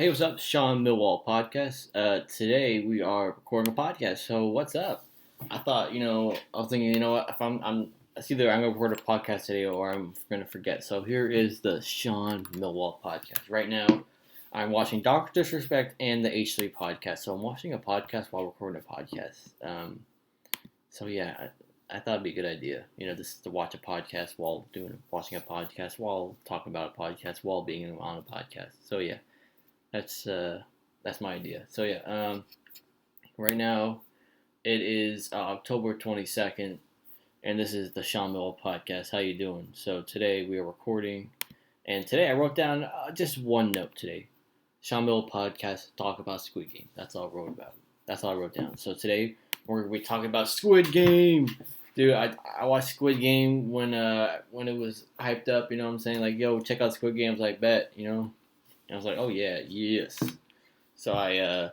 Hey, what's up? Seanmillwall Podcast. Today we are recording a podcast. So what's up? I thought, I was thinking, what? If it's either I'm gonna record a podcast today or I'm gonna forget. So here is the Sean Millwall Podcast. Right now, I'm watching Doctor Disrespect and the H3 podcast. So I'm watching a podcast while recording a podcast. So yeah, I thought it'd be a good idea, just to watch a podcast while watching a podcast while talking about a podcast while being on a podcast. So yeah. That's my idea. So yeah, right now it is October 22nd, and this is the Sean Millwall Podcast. How you doing? So today we are recording, and today I wrote down just one note today. Sean Millwall Podcast, talk about Squid Game. That's all I wrote about. That's all I wrote down. So today we're going to be talking about Squid Game. Dude, I watched Squid Game when it was hyped up, you know what I'm saying? Like, yo, check out Squid Game. I was like, bet, And I was like, oh yeah, yes. So I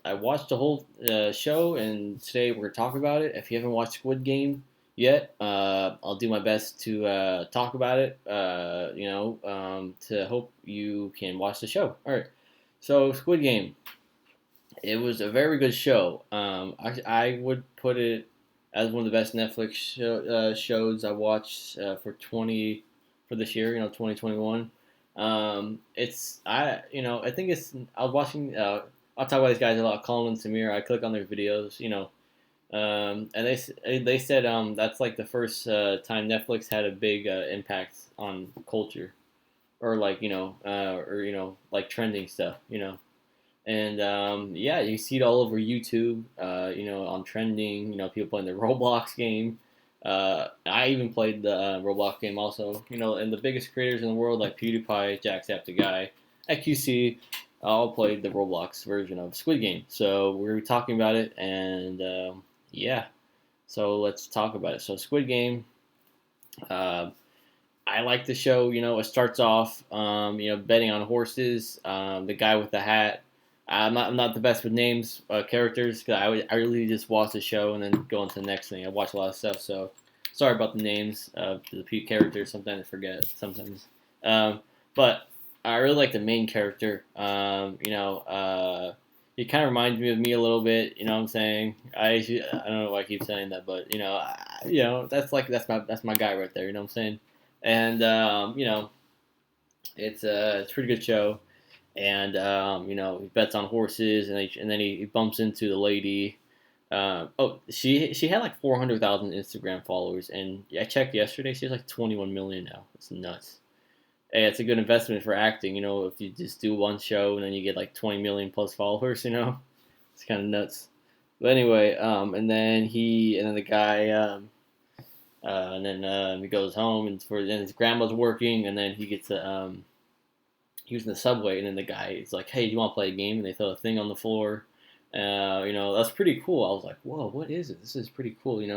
watched the whole show, and today we're gonna talk about it. If you haven't watched Squid Game yet, I'll do my best to talk about it. To hope you can watch the show. All right. So Squid Game, it was a very good show. I would put it as one of the best Netflix shows I watched for this year. 2021. I think I was watching. I'll talk about these guys a lot. Colin and Samir. I click on their videos. And they said that's like the first time Netflix had a big impact on culture, or like trending stuff. And yeah, you see it all over YouTube. On trending. People playing the Roblox game. I even played the Roblox game also. And the biggest creators in the world like PewDiePie, Jacksepticeye, XQC, all played the Roblox version of Squid Game. So we're talking about it, and yeah. So let's talk about it. So Squid Game, I like the show. It starts off, betting on horses. The guy with the hat. I'm not the best with names, characters, because I really just watch the show and then go on to the next thing. I watch a lot of stuff, so sorry about the names of the few characters. Sometimes I forget. Sometimes, but I really like the main character. He kind of reminds me of me a little bit. You know what I'm saying? I don't know why I keep saying that, but that's my guy right there. You know what I'm saying? And it's a pretty good show. And he bets on horses, and then he bumps into the lady. She had like 400,000 Instagram followers, and I checked yesterday. She has like 21 million now. It's nuts. Hey, it's a good investment for acting. If you just do one show and then you get like 20 million plus followers, it's kind of nuts. But anyway, and then the guy, and then he goes home, and his grandma's working, and then he gets a he was in the subway, and then the guy is like, "Hey, do you want to play a game?" And they throw a thing on the floor. That's pretty cool. I was like, "Whoa, what is it? This is pretty cool." He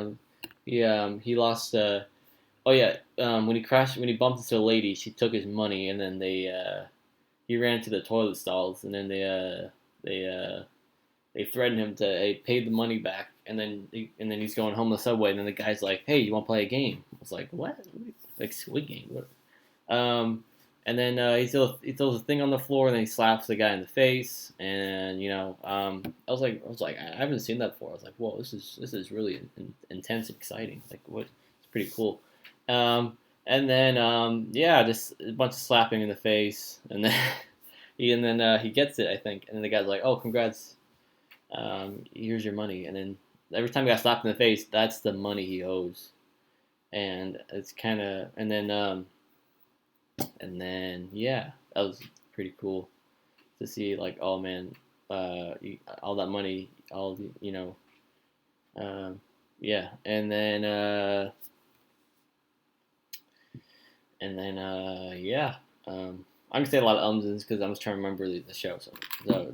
lost. When he bumped into a lady, she took his money, and then he ran to the toilet stalls, and then they threatened him to pay the money back, and then he's going home on the subway, and then the guy's like, "Hey, you want to play a game?" I was like, "What? Like Squid Game? What?" And then he throws a thing on the floor, and then he slaps the guy in the face. And I was like, I haven't seen that before. I was like, whoa, this is really intense and exciting. Like, what? It's pretty cool. And then just a bunch of slapping in the face, and then he gets it, I think. And then the guy's like, oh, congrats. Here's your money. And then every time he got slapped in the face, that's the money he owes. And it's kind of, and then yeah, that was pretty cool to see. Like, oh man, all that money, yeah. Yeah. I'm gonna say a lot of ums because I'm just trying to remember the show, so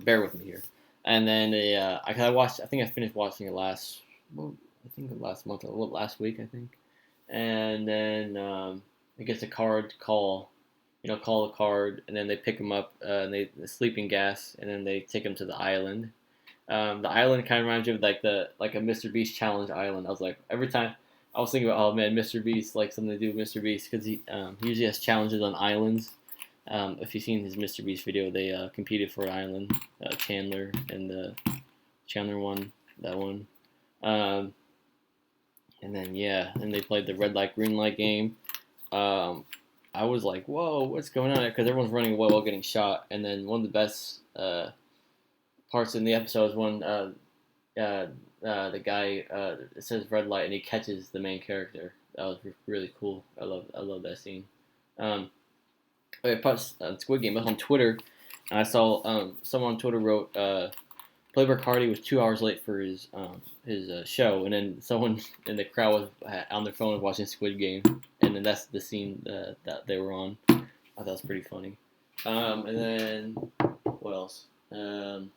bear with me here. And then I watched. I think I finished watching it last month or last week, I think. And then he gets a card call a card, and then they pick him up, and they sleeping gas, and then they take him to the island. The island kind of reminds you of like a Mr. Beast challenge island. I was like, every time I was thinking about, oh man, Mr. Beast, like something to do with Mr. Beast, because he usually has challenges on islands, If you've seen his Mr. Beast video, they competed for an island. Chandler and the Chandler won that one. And then and they played the red light green light game. I was like, whoa, what's going on? Because everyone's running away while getting shot. And then one of the best parts in the episode is when the guy it says red light and he catches the main character. That was really cool. I love that scene. Squid Game. I was on Twitter, and I saw someone on Twitter wrote Playboy Cardi was 2 hours late for his show, and then someone in the crowd was on their phone watching Squid Game, and then that's the scene that they were on. I thought that was pretty funny. And then what else? Gonna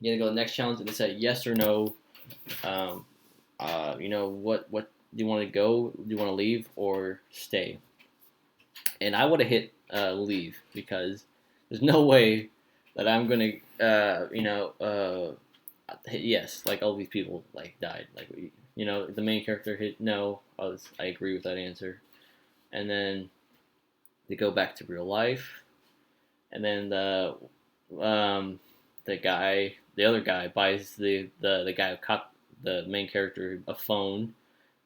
go to the next challenge, and they said yes or no. What do you want to go? Do you want to leave or stay? And I would have hit leave because there's no way that I'm gonna hit yes. Like all these people died. The main character hit no. I agree with that answer. And then they go back to real life, and then the other guy buys the guy who caught the main character a phone,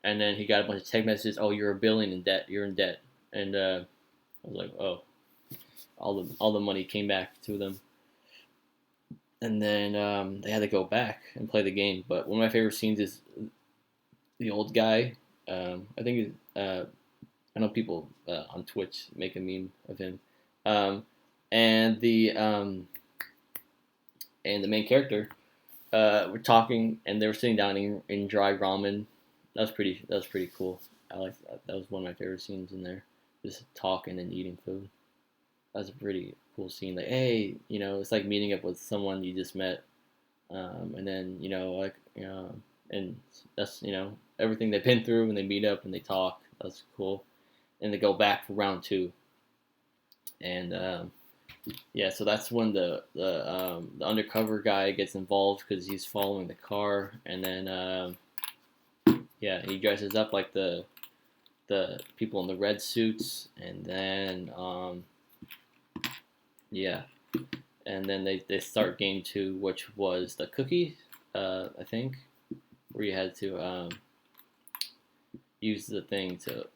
and then he got a bunch of text messages. Oh, you're $1 billion in debt. You're in debt, and I was like, oh, all the money came back to them. And then they had to go back and play the game. But one of my favorite scenes is the old guy. I think I know people on Twitch make a meme of him, and the main character were talking, and they were sitting down in dry ramen. That was pretty cool. I like that was one of my favorite scenes in there. Just talking and eating food. That was a pretty cool scene. Like, hey, it's like meeting up with someone you just met, and then and that's everything they've been through, and they meet up and they talk. That's cool, and they go back for round 2, and so that's when the undercover guy gets involved because he's following the car, and then he dresses up like the people in the red suits, and then and then they start game 2, which was the cookie, I think, where you had to use the thing to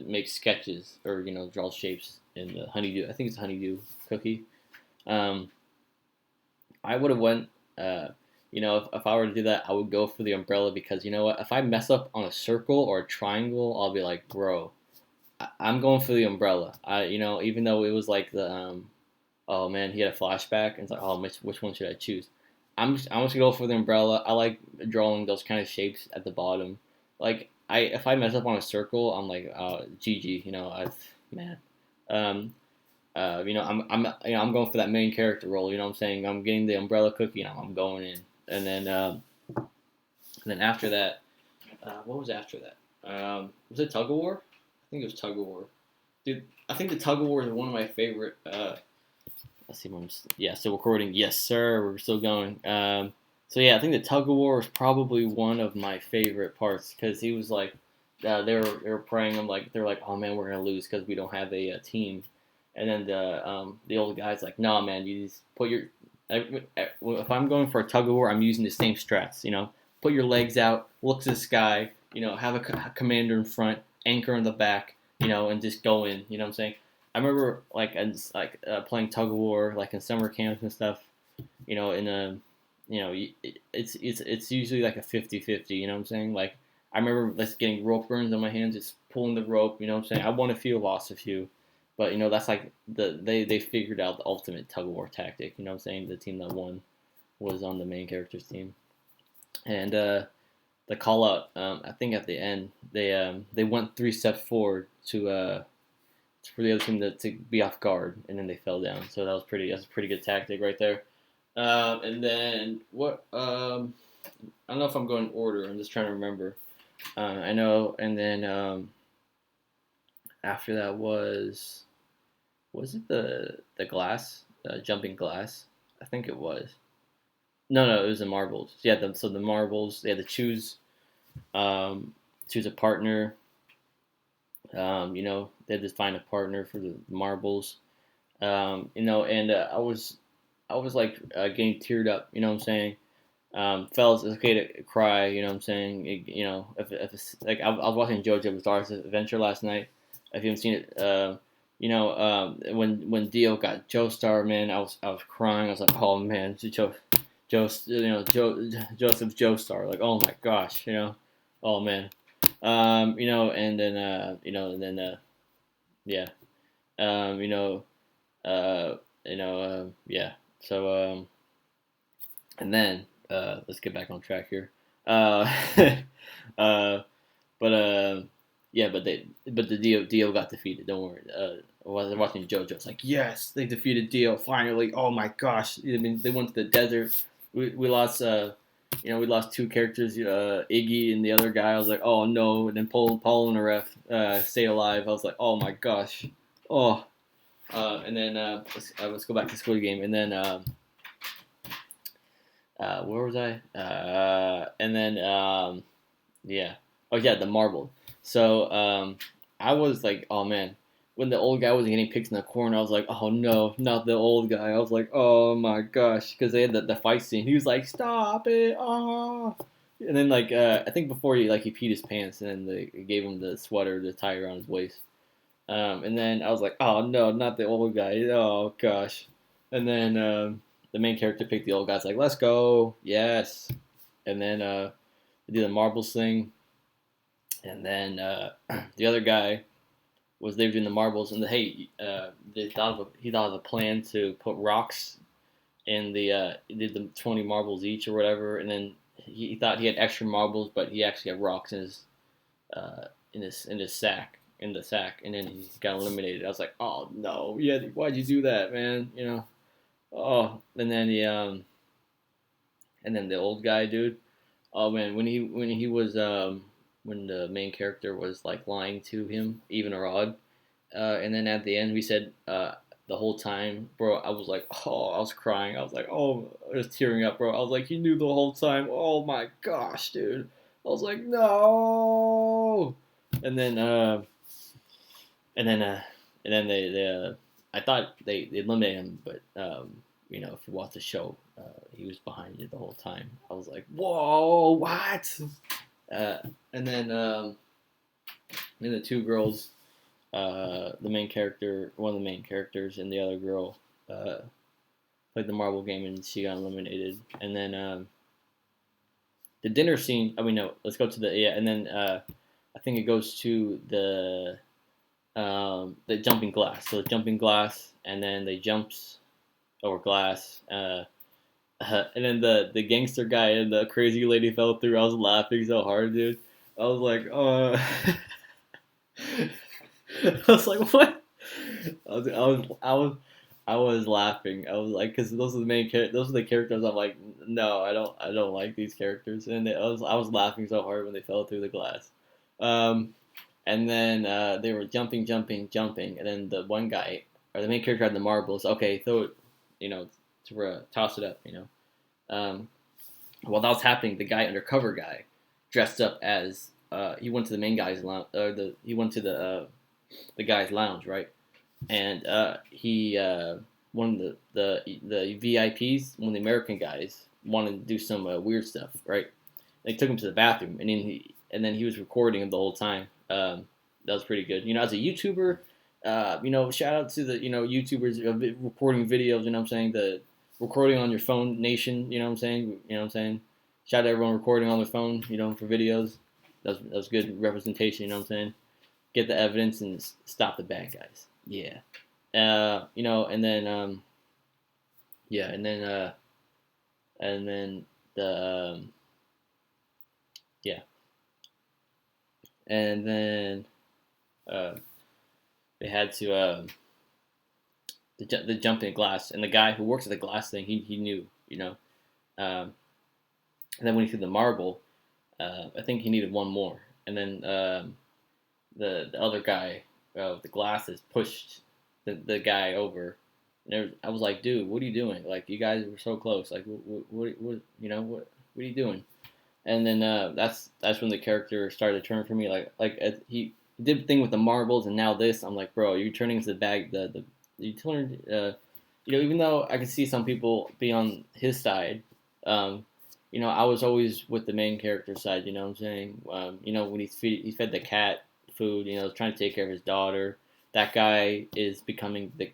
make sketches or draw shapes in the honeydew. I think it's a honeydew cookie. I would have went. If I were to do that, I would go for the umbrella because you know what? If I mess up on a circle or a triangle, I'll be like, bro, I'm going for the umbrella. Even though it was like the oh man, he had a flashback, and it's like, oh, which one should I choose? I'm just gonna go for the umbrella. I like drawing those kind of shapes at the bottom. Like if I mess up on a circle, I'm like, GG. Man. I'm going for that main character role. You know what I'm saying? I'm getting the umbrella cookie, and I'm going in. And then after that, what was after that? Was it Tug of War? I think it was Tug of War. Dude, I think the Tug of War is one of my favorite. Let's see. Still recording. Yes, sir. We're still going. I think the Tug of War was probably one of my favorite parts because he was like, they were praying him like they're like, oh man, we're gonna lose because we don't have a team. And then the old guy's like, nah, man, you just put your. If I'm going for a tug of war, I'm using the same strats. Put your legs out, look to the sky. Have a commander in front, anchor in the back. And just go in. You know what I'm saying? I remember playing tug of war in summer camps and stuff. It's usually like a 50-50. You know what I'm saying? I remember getting rope burns on my hands, just pulling the rope. You know what I'm saying? I won a few, lost a few. But that's like they figured out the ultimate tug of war tactic. You know what I'm saying? The team that won was on the main character's team, and the call out. I think at the end they went 3 steps forward to for the other team to be off guard, and then they fell down. So that's a pretty good tactic right there. And then what? I don't know if I'm going in order. I'm just trying to remember. I know, and then after that was it the glass, jumping glass? I think it was. No, it was the marbles. Yeah, so the marbles, they had to choose a partner. They had to find a partner for the marbles. And I was like getting teared up. You know what I'm saying? Fellas, it's okay to cry. You know what I'm saying? If it's, like I was watching JoJo's Bizarre Adventure last night. If you haven't seen it, when Dio got Joestar, man, I was crying. I was like, oh man, Joseph Joestar, like, oh my gosh, oh man, and then yeah, um, you know, yeah. So and then let's get back on track here. Uh, uh, but yeah, but the Dio got defeated. Don't worry. I was watching JoJo. It's like, yes, they defeated Dio finally. Oh my gosh! I mean, they went to the desert. We lost. We lost two characters. Iggy and the other guy. I was like, oh no. And then Paul and the ref stay alive. I was like, oh my gosh. Oh. And then let's go back to Squid Game. And then where was I? And then yeah. Oh yeah, the marble. So I was like, oh man, when the old guy was getting picked in the corner, I was like, oh no, not the old guy. I was like, oh my gosh, because they had the fight scene. He was like, stop it, oh. And then like I think before he peed his pants, and then they gave him the sweater to tie around his waist. And then I was like, oh no, not the old guy. Oh gosh. And then the main character picked the old guy. It's like, let's go, yes. And then they did the marbles thing. And then the other guy they were doing the marbles, and he thought of a plan to put rocks in he did the 20 marbles each or whatever, and then he thought he had extra marbles, but he actually had rocks in his sack, and then he got eliminated. I was like, oh no, yeah, why'd you do that, man? Oh, and then the old guy, dude. Oh man, when he was when the main character was like lying to him, even or odd, and then at the end we said the whole time, bro. I was like, oh, I was crying. I was like, oh, I was tearing up, bro. I was like, he knew the whole time. Oh my gosh, dude. I was like, no. And then and then I thought they eliminated him, but if you watch the show, he was behind you the whole time. I was like, whoa, what? Uh, and then the two girls, the main character, one of the main characters, and the other girl played the marble game, and she got eliminated. And then the dinner scene. I mean, no, let's go to and then I think it goes to the jumping glass. So the jumping glass, and then they jumps over glass. And then the gangster guy and the crazy lady fell through. I was laughing so hard, dude. I was like, I was like, what? I was laughing. I was like, because those are the those are the characters. I'm like, no, I don't like these characters. And I was laughing so hard when they fell through the glass. And then they were jumping, and then the one guy or the main character had the marbles. Okay, throw it, to toss it up, While that was happening, the undercover guy, dressed up as he went to the main guy's lounge, he went to the guy's lounge, right? And he one of the VIPs, one of the American guys, wanted to do some weird stuff, right? They took him to the bathroom, and then he was recording him the whole time. That was pretty good. As a YouTuber, shout out to the YouTubers reporting videos. You know what I'm saying? The recording on your phone nation. You know what I'm saying? You know what I'm saying? Shout out to everyone recording on their phone. For videos. That was good representation. You know what I'm saying? Get the evidence and stop the bad guys. Yeah. And then yeah, and then the yeah, and then they had to the jumping glass, and the guy who works at the glass thing, he knew, and then when he threw the marble, I think he needed one more, and then the other guy with the glasses pushed the guy over. And I was like, dude, what are you doing? Like, you guys were so close. Like, what are you doing? And then that's when the character started to turn for me. Like he did the thing with the marbles, and now this. I'm like, bro, you're turning into the bag. You turned. Even though I can see some people be on his side, I was always with the main character side. You know what I'm saying? When he fed the cat food, trying to take care of his daughter. That guy is becoming the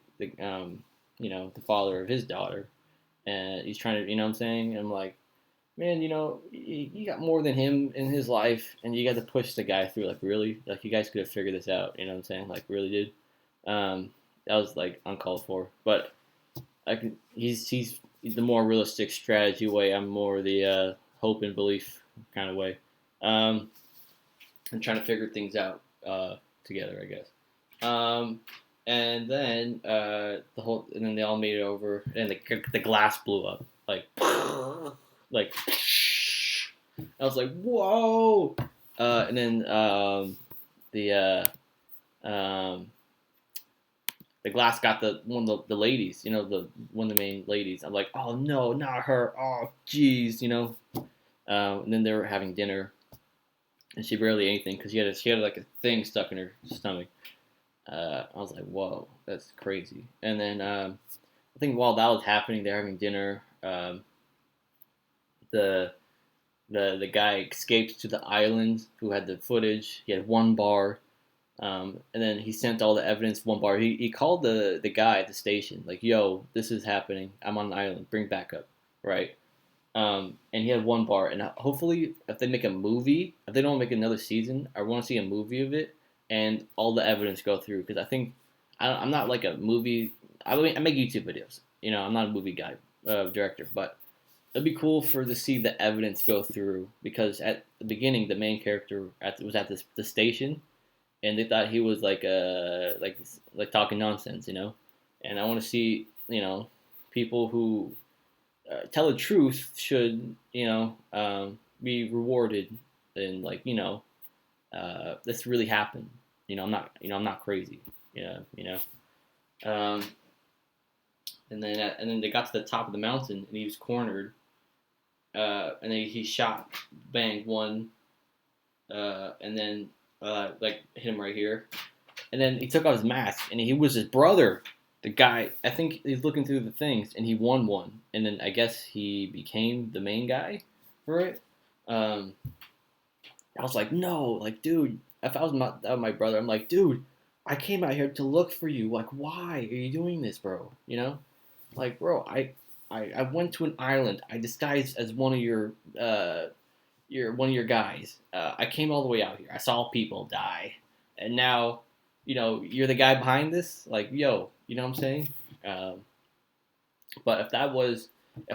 father of his daughter, and he's trying to, what I'm saying? And I'm like, man, you got more than him in his life, and you got to push the guy through. Like, really? Like, you guys could have figured this out. You know what I'm saying? Like, really, dude. That was like uncalled for. But he's the more realistic strategy way. I'm more the hope and belief kind of way. And trying to figure things out together, I guess. And then and then they all made it over, and the glass blew up, like I was like, whoa! And then the the glass got one of the ladies, one of the main ladies. I'm like, oh no, not her! Oh jeez, And then they were having dinner, and she barely ate anything because she had like a thing stuck in her stomach. I was like, whoa, that's crazy. And then I think while that was happening, they're having dinner. The guy escaped to the island who had the footage. He had one bar, and then he sent all the evidence. One bar. He called the guy at the station like, "Yo, this is happening. I'm on an island. Bring backup." Right. And he had one bar. And hopefully, if they make a movie, if they don't make another season, I want to see a movie of it and all the evidence go through, because I think I'm not like a movie. I make YouTube videos. I'm not a movie guy, director, but it'd be cool to see the evidence go through, because at the beginning the main character was at the station, and they thought he was like talking nonsense, and I want to see people who tell the truth should be rewarded, and this really happened. I'm not crazy. Yeah, um, and then they got to the top of the mountain, and he was cornered. And then he shot, banged one, and then hit him right here, and then he took off his mask, and he was his brother. The guy, I think he's looking through the things, and he won one, and then I guess he became the main guy for it. I was like, no, like, dude, if I was my brother, I'm like, dude, I came out here to look for you. Like, why are you doing this, bro? Like, bro, I went to an island. I disguised as one of your guys. I came all the way out here. I saw people die, and now, you're the guy behind this. Like, yo, you know what I'm saying? But if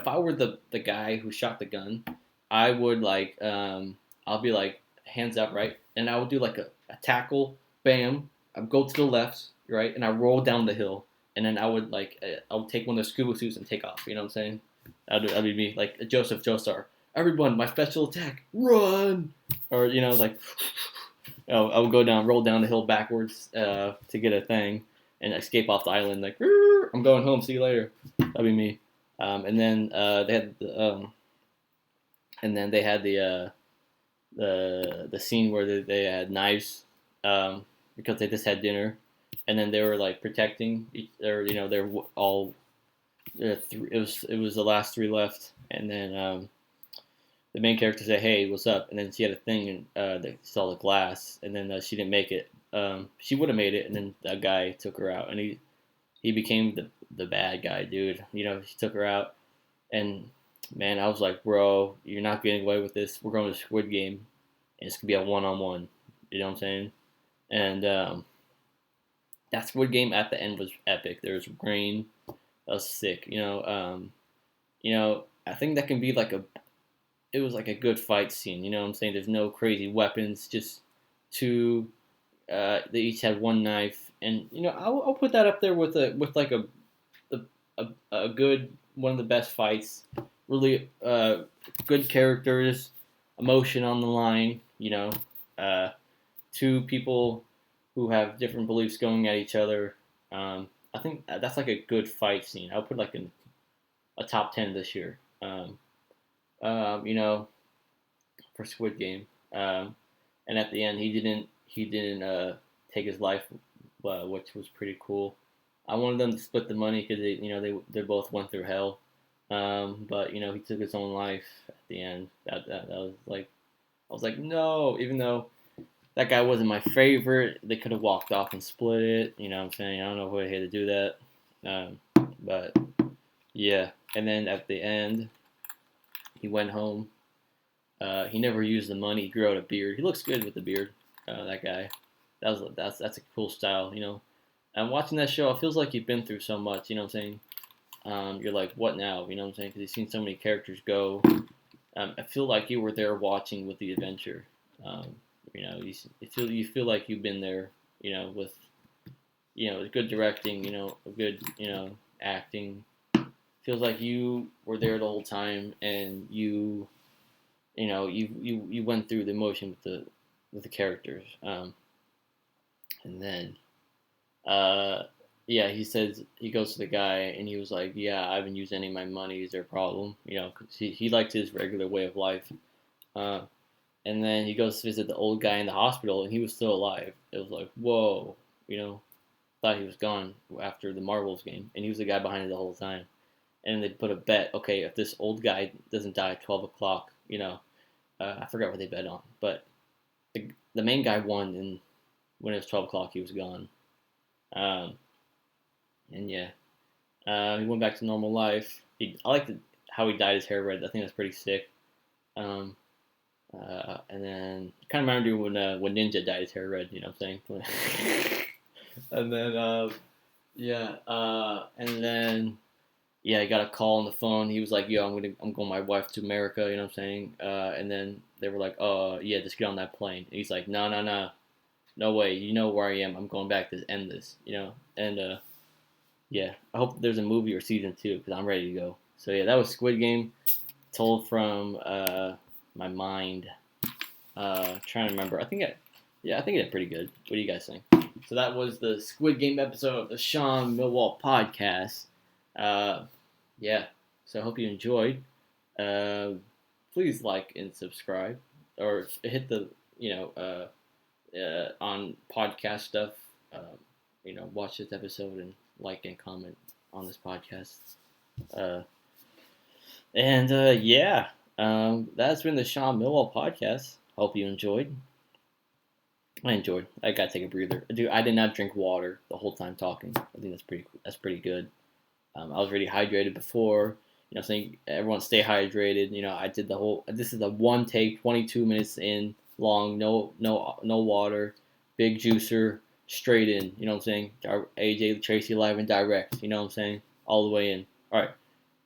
I were the guy who shot the gun, I would I'll be like, hands up, right? And I would do like a tackle, bam. I would go to the left, right, and I roll down the hill. And then I would I would take one of the scuba suits and take off. You know what I'm saying? That'd be me, like Joseph Joestar. Everyone, my special attack, run! Or I would roll down the hill backwards to get a thing, and escape off the island. Like, I'm going home. See you later. That'd be me. And then they had the scene where they had knives, because they just had dinner, and then they were like protecting they're all it was the last three left, and then the main character said, "Hey, what's up?" And then she had a thing, and they saw the glass, and then she didn't make it. She would have made it, and then that guy took her out, and he became the bad guy, dude. He took her out, and man, I was like, bro, you're not getting away with this. We're going to Squid Game, and it's gonna be a one-on-one. You know what I'm saying? And that Squid Game at the end was epic. There was rain. That was sick. I think that can be it was like a good fight scene. You know what I'm saying? There's no crazy weapons, just two. They each had one knife, and I'll put that up there with a good, one of the best fights. Really good characters, emotion on the line. Two people who have different beliefs going at each other. I think that's like a good fight scene. I'll put in a top 10 this year. For Squid Game. And at the end, he didn't he didn't take his life, which was pretty cool. I wanted them to split the money because they both went through hell. But he took his own life at the end. That was like, I was like, no, even though that guy wasn't my favorite, they could have walked off and split it. You know what I'm saying? I don't know who I had to do that. But yeah, and then at the end, he went home. He never used the money. He grew out a beard. He looks good with the beard. That guy. That's a cool style. And watching that show, it feels like you've been through so much. You know what I'm saying? You're like, what now? You know what I'm saying? Because you've seen so many characters go. I feel like you were there watching with the adventure. You feel like you've been there. With good directing. Good acting. Feels like you were there the whole time, and you went through the emotion with the characters. And then yeah, he says he goes to the guy and he was like, yeah, I haven't used any of my money. Is there a problem? 'Cause he liked his regular way of life. Uh, and then he goes to visit the old guy in the hospital and he was still alive. It was like, whoa, thought he was gone after the Marvels game, and he was the guy behind it the whole time. And they put a bet, okay, if this old guy doesn't die at 12 o'clock, I forgot what they bet on, but the main guy won, and when it was 12 o'clock, he was gone. Um, and yeah, he went back to normal life. I like how he dyed his hair red. I think that's pretty sick. Um, and then kind of reminded me when Ninja dyed his hair red. You know what I'm saying? And then and then yeah, he got a call on the phone. He was like, "Yo, I'm going my wife to America." You know what I'm saying? And then they were like, "Oh, yeah, just get on that plane." And he's like, "No, no, no, no way. You know where I am. I'm going back to end this." And yeah, I hope there's a movie or season 2 because I'm ready to go. So yeah, that was Squid Game, told from my mind. Trying to remember. I think it did pretty good. What do you guys think? So that was the Squid Game episode of the Seanmillwall Podcast. Yeah, so I hope you enjoyed. Please like and subscribe, or hit the on podcast stuff. Watch this episode and like and comment on this podcast. Yeah, that's been the Seanmillwall Podcast. Hope you enjoyed. I enjoyed. I gotta take a breather, dude. I did not drink water the whole time talking. I think that's pretty good. I was really hydrated before. Saying everyone stay hydrated. I did the whole. This is a one take, 22 minutes in long. No water. Big juicer, straight in. You know what I'm saying? AJ Tracy live and direct. You know what I'm saying? All the way in. All right.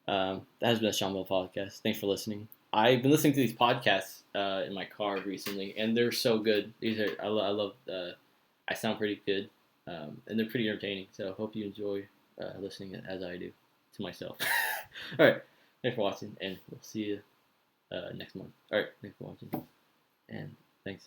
That has been the Seanmillwall Podcast. Thanks for listening. I've been listening to these podcasts in my car recently, and they're so good. I love. I sound pretty good, and they're pretty entertaining. So I hope you enjoy listening as I do to myself. All right, thanks for watching, and we'll see you next month. All right, thanks for watching, and thanks.